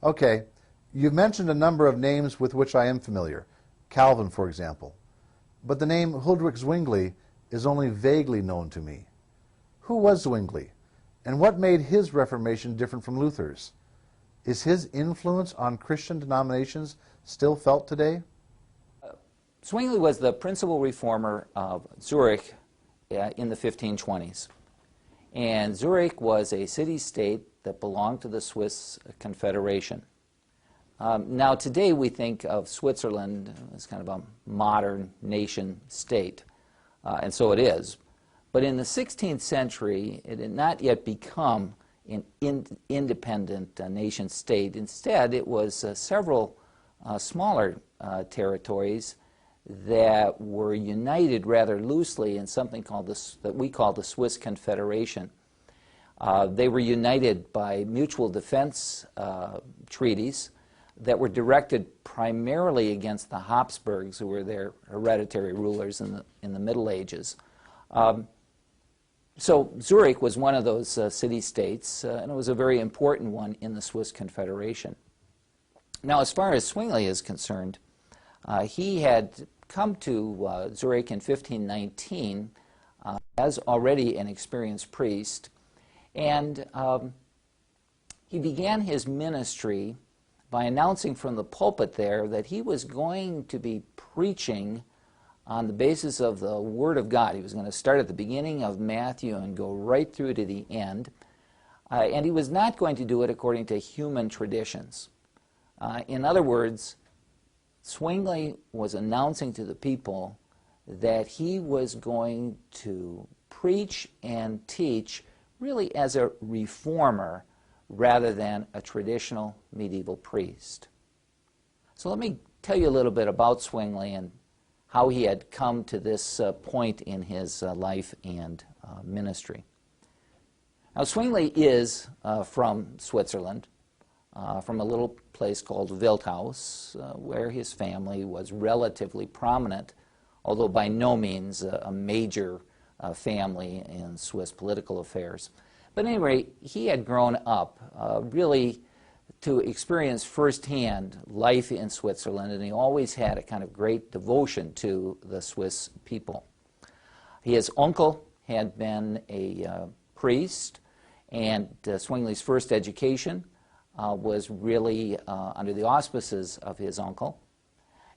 Okay, you've mentioned a number of names with which I am familiar. Calvin, for example. But the name Huldrych Zwingli is only vaguely known to me. Who was Zwingli, and what made his Reformation different from Luther's? Is his influence on Christian denominations still felt today? Zwingli was the principal reformer of Zurich in the 1520s. And Zurich was a city-state that belonged to the Swiss Confederation. Now today we think of Switzerland as kind of a modern nation-state, and so it is. But in the 16th century, it had not yet become an independent nation-state. Instead, it was several smaller territories that were united rather loosely in something called that we call the Swiss Confederation. They were united by mutual defense treaties that were directed primarily against the Habsburgs, who were their hereditary rulers in the Middle Ages. So Zurich was one of those city-states, and it was a very important one in the Swiss Confederation. Now, as far as Zwingli is concerned, he had come to Zurich in 1519 as already an experienced priest, and he began his ministry by announcing from the pulpit there that he was going to be preaching on the basis of the Word of God. He was going to start at the beginning of Matthew and go right through to the end, and he was not going to do it according to human traditions. In other words, Zwingli was announcing to the people that he was going to preach and teach really as a reformer rather than a traditional medieval priest. So let me tell you a little bit about Zwingli and how he had come to this point in his life and ministry. Now, Zwingli is from Switzerland, from a little place called Wildhaus, where his family was relatively prominent, although by no means a major family in Swiss political affairs. But anyway, he had grown up really to experience firsthand life in Switzerland, and he always had a kind of great devotion to the Swiss people. His uncle had been a priest, and Zwingli's first education was really under the auspices of his uncle.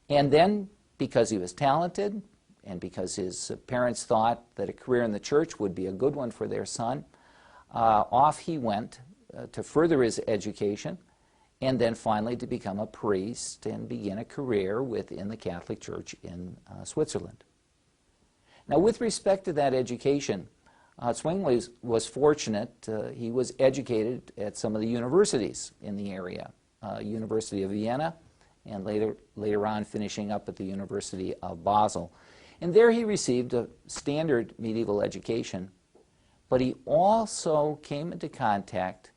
And then, because he was talented, and because his parents thought that a career in the church would be a good one for their son, off he went to further his education, and then finally to become a priest and begin a career within the Catholic Church in Switzerland. Now, with respect to that education, Zwingli was fortunate. He was educated at some of the universities in the area, University of Vienna, and later on finishing up at the University of Basel. And there he received a standard medieval education, but he also came into contact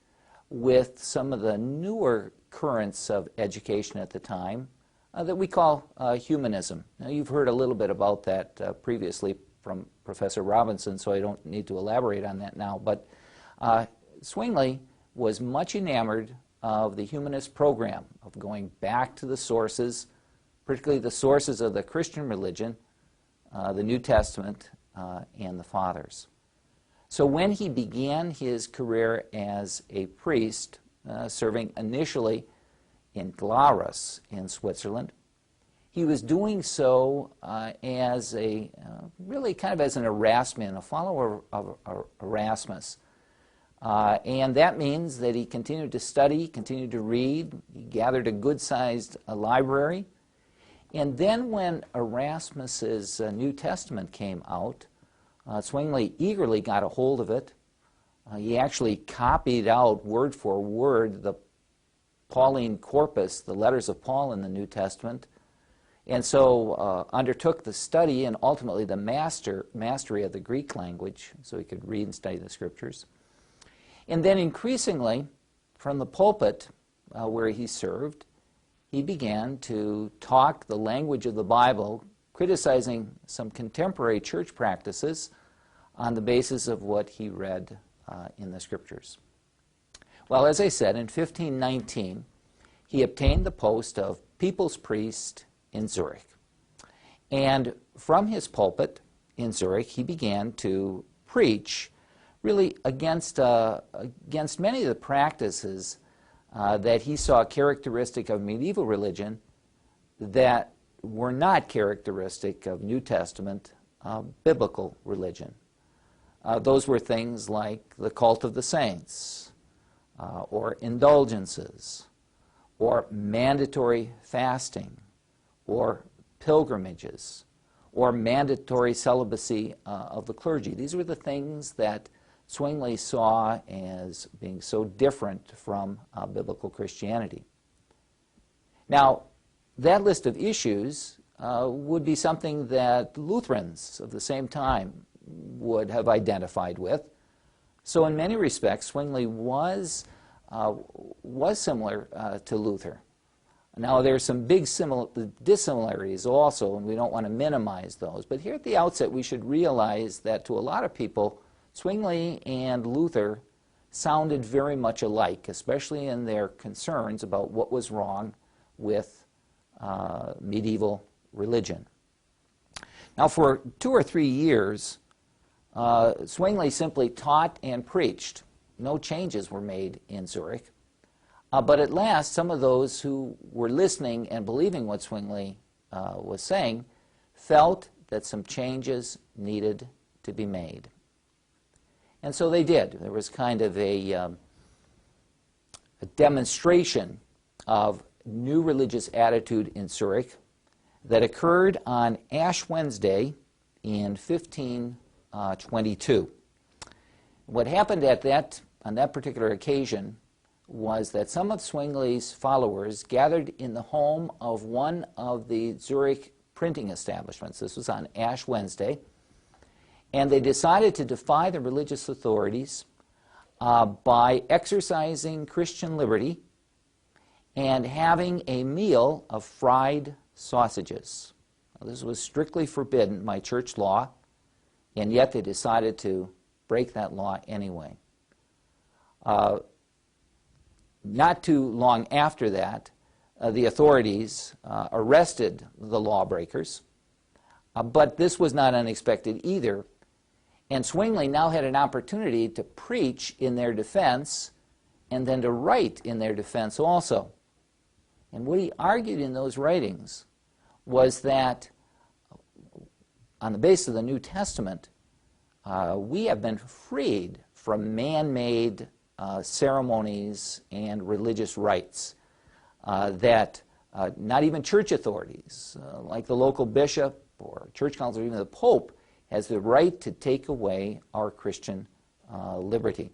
with some of the newer currents of education at the time that we call humanism. Now, you've heard a little bit about that previously from Professor Robinson, so I don't need to elaborate on that now. But Zwingli was much enamored of the humanist program of going back to the sources, particularly the sources of the Christian religion, the New Testament, and the Fathers. So when he began his career as a priest, serving initially in Glarus in Switzerland, he was doing so as a really kind of as an Erasmian, a follower of Erasmus. And that means that he continued to study, continued to read, he gathered a good-sized library. And then when Erasmus's New Testament came out, Zwingli eagerly got a hold of it. He actually copied out word for word the Pauline corpus, the letters of Paul in the New Testament, and so undertook the study and ultimately the mastery of the Greek language so he could read and study the Scriptures. And then increasingly, from the pulpit where he served, he began to talk the language of the Bible, criticizing some contemporary church practices on the basis of what he read in the Scriptures. Well, as I said, in 1519, he obtained the post of people's priest in Zurich. And from his pulpit in Zurich, he began to preach really against many of the practices that he saw characteristic of medieval religion that were not characteristic of New Testament biblical religion. Those were things like the cult of the saints, or indulgences, or mandatory fasting, or pilgrimages, or mandatory celibacy of the clergy. These were the things that Zwingli saw as being so different from biblical Christianity. Now, that list of issues would be something that Lutherans of the same time would have identified with. So in many respects, Zwingli was similar to Luther. Now, there's some big dissimilarities also, and we don't want to minimize those. But here at the outset, we should realize that to a lot of people, Zwingli and Luther sounded very much alike, especially in their concerns about what was wrong with medieval religion. Now, for 2 or 3 years, Zwingli simply taught and preached. No changes were made in Zurich. But at last, some of those who were listening and believing what Zwingli was saying felt that some changes needed to be made. And so they did. There was kind of a demonstration of new religious attitude in Zurich that occurred on Ash Wednesday in 1522. What happened on that particular occasion was that some of Zwingli's followers gathered in the home of one of the Zurich printing establishments. This was on Ash Wednesday. And they decided to defy the religious authorities by exercising Christian liberty and having a meal of fried sausages. Now, this was strictly forbidden by church law, and yet they decided to break that law anyway. Not too long after that, the authorities arrested the lawbreakers, but this was not unexpected either. And Zwingli now had an opportunity to preach in their defense and then to write in their defense also. And what he argued in those writings was that on the basis of the New Testament, we have been freed from man-made ceremonies and religious rites that not even church authorities, like the local bishop or church council or even the Pope, has the right to take away our Christian liberty.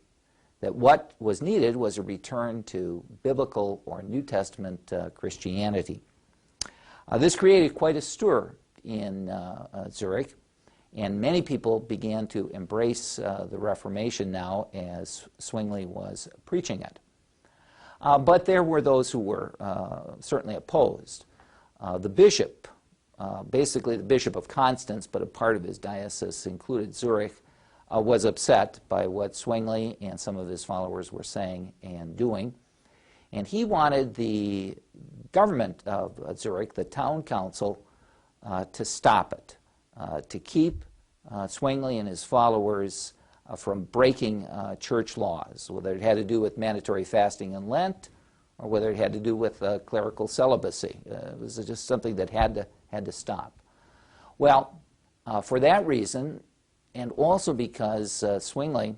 That what was needed was a return to biblical or New Testament Christianity. This created quite a stir in Zurich, and many people began to embrace the Reformation now as Zwingli was preaching it. But there were those who were certainly opposed. The bishop, basically the Bishop of Constance, but a part of his diocese included Zurich, was upset by what Zwingli and some of his followers were saying and doing. And he wanted the government of Zurich, the town council, to stop it, to keep Zwingli and his followers from breaking church laws, whether it had to do with mandatory fasting in Lent or whether it had to do with clerical celibacy. It was just something that had to stop. Well, for that reason, and also because Zwingli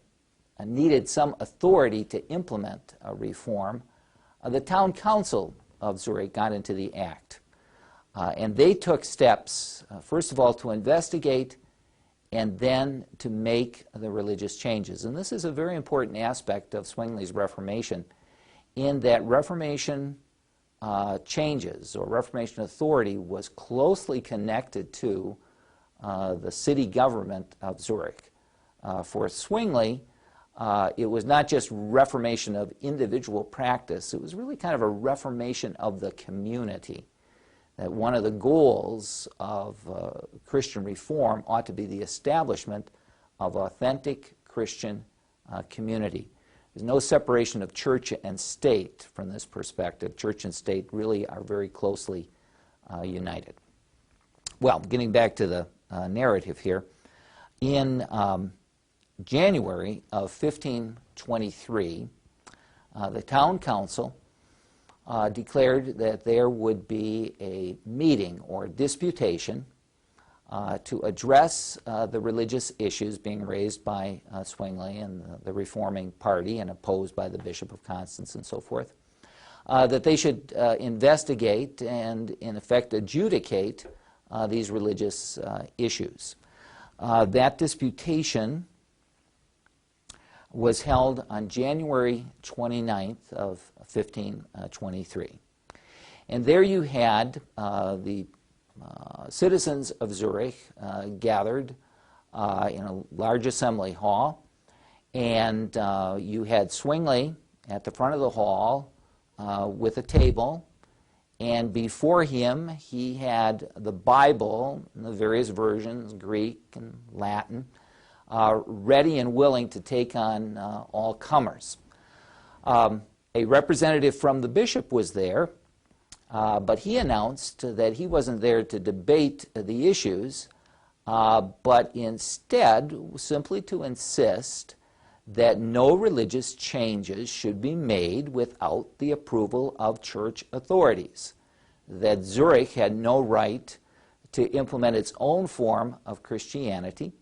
needed some authority to implement a reform, the town council of Zurich got into the act. And they took steps, first of all, to investigate and then to make the religious changes. And this is a very important aspect of Zwingli's Reformation, in that Reformation changes, or Reformation authority, was closely connected to the city government of Zurich. For Zwingli, it was not just reformation of individual practice, it was really kind of a reformation of the community. That one of the goals of Christian reform ought to be the establishment of authentic Christian community. There's no separation of church and state from this perspective. Church and state really are very closely united. Well, getting back to the narrative here, in January of 1523, the town council declared that there would be a meeting or disputation to address the religious issues being raised by Zwingli and the reforming party and opposed by the Bishop of Constance and so forth, that they should investigate and, in effect, adjudicate these religious issues. That disputation was held on January 29th of 1523. And there you had the citizens of Zurich gathered in a large assembly hall, and you had Zwingli at the front of the hall with a table, and before him he had the Bible in the various versions, Greek and Latin, ready and willing to take on all comers. A representative from the bishop was there, but he announced that he wasn't there to debate the issues, but instead simply to insist that no religious changes should be made without the approval of church authorities, that Zurich had no right to implement its own form of Christianity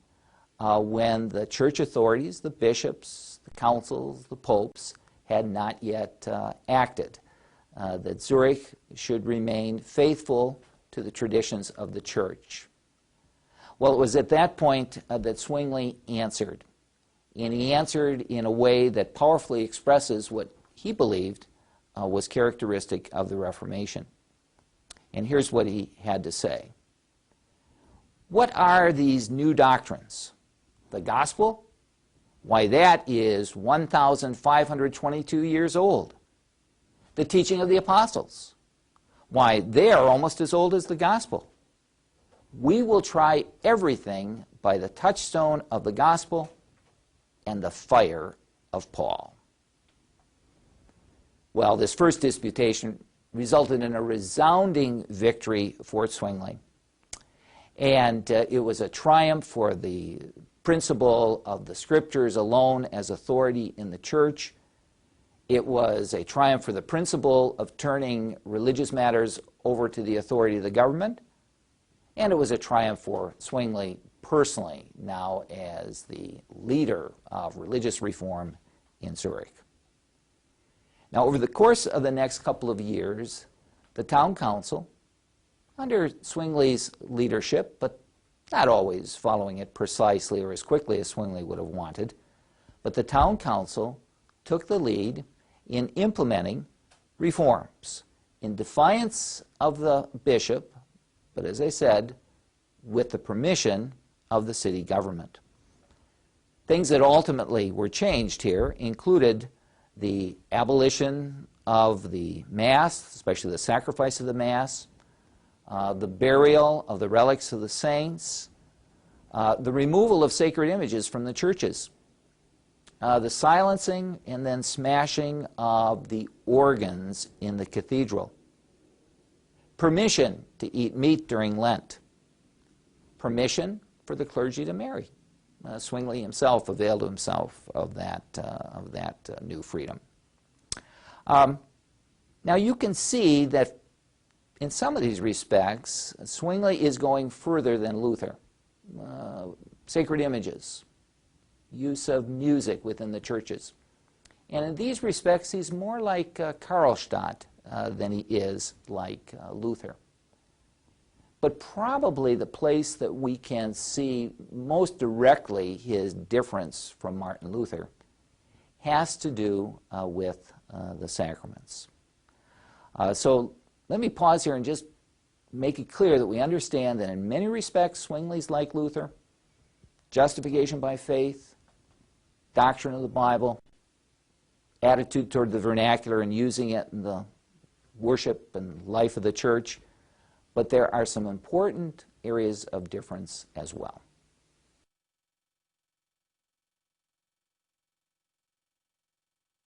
when the church authorities, the bishops, the councils, the popes, had not yet acted, that Zurich should remain faithful to the traditions of the church. Well, it was at that point that Zwingli answered, and he answered in a way that powerfully expresses what he believed was characteristic of the Reformation. And here's what he had to say. What are these new doctrines? The gospel? Why, that is 1,522 years old. The teaching of the apostles? Why, they are almost as old as the gospel. We will try everything by the touchstone of the gospel and the fire of Paul. Well, this first disputation resulted in a resounding victory for Zwingli. And it was a triumph for the principle of the Scriptures alone as authority in the church. It was a triumph for the principle of turning religious matters over to the authority of the government. And it was a triumph for Zwingli personally, now as the leader of religious reform in Zurich. Now, over the course of the next couple of years, the town council, under Zwingli's leadership, but not always following it precisely or as quickly as Zwingli would have wanted, but the town council took the lead in implementing reforms in defiance of the bishop, but as I said, with the permission of the city government. Things that ultimately were changed here included the abolition of the Mass, especially the sacrifice of the Mass, the burial of the relics of the saints, the removal of sacred images from the churches, the silencing and then smashing of the organs in the cathedral, permission to eat meat during Lent, permission for the clergy to marry. Zwingli himself availed himself of that new freedom. Now you can see that in some of these respects, Zwingli is going further than Luther. Sacred images, use of music within the churches. And in these respects, he's more like Karlstadt than he is like Luther. But probably the place that we can see most directly his difference from Martin Luther has to do with the sacraments. So let me pause here and just make it clear that we understand that in many respects Zwingli's like Luther. Justification by faith, doctrine of the Bible, attitude toward the vernacular and using it in the worship and life of the church. But there are some important areas of difference as well.